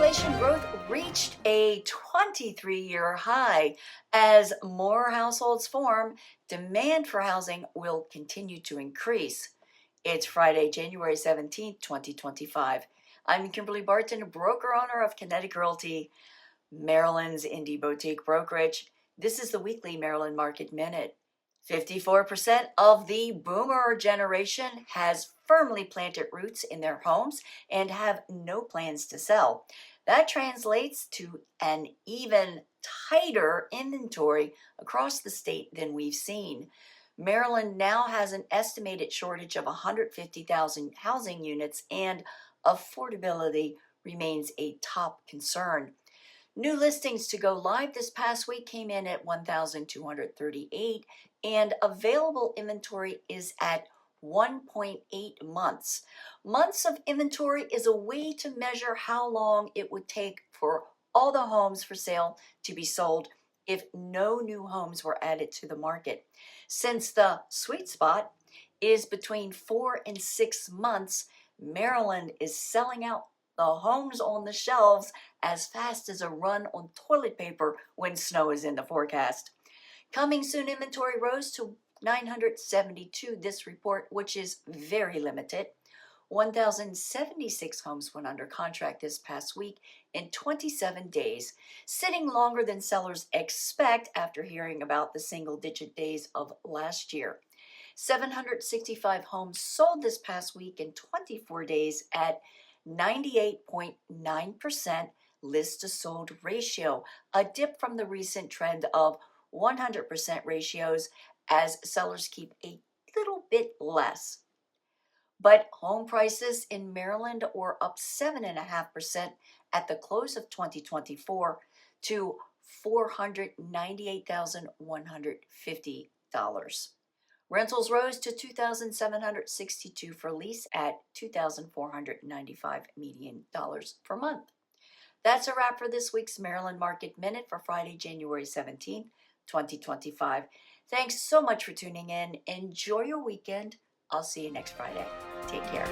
Population growth reached a 23-year high. As more households form, demand for housing will continue to increase. It's Friday, January 17th, 2025. I'm Kimberly Barton, broker owner of Kinetic Realty, Maryland's indie boutique brokerage. This is the weekly Maryland Market Minute. 54% of the boomer generation has firmly planted roots in their homes and have no plans to sell. That translates to an even tighter inventory across the state than we've seen. Maryland now has an estimated shortage of 150,000 housing units, and affordability remains a top concern. New listings to go live this past week came in at 1,238, and available inventory is at 1.8 months. Months of inventory is a way to measure how long it would take for all the homes for sale to be sold if no new homes were added to the market. Since the sweet spot is between 4 and 6 months, Maryland is selling out the homes on the shelves as fast as a run on toilet paper when snow is in the forecast. Coming soon inventory rose to 972 this report, which is very limited. 1,076 homes went under contract this past week in 27 days, sitting longer than sellers expect after hearing about the single-digit days of last year. 765 homes sold this past week in 24 days at 98.9% list to sold ratio, a dip from the recent trend of 100% ratios as sellers keep a little bit less. But home prices in Maryland were up 7.5% at the close of 2024 to $498,150. Rentals rose to $2,762 for lease at $2,495 median dollars per month. That's a wrap for this week's Maryland Market Minute for Friday, January 17th, 2025. Thanks so much for tuning in. Enjoy your weekend. I'll see you next Friday. Take care.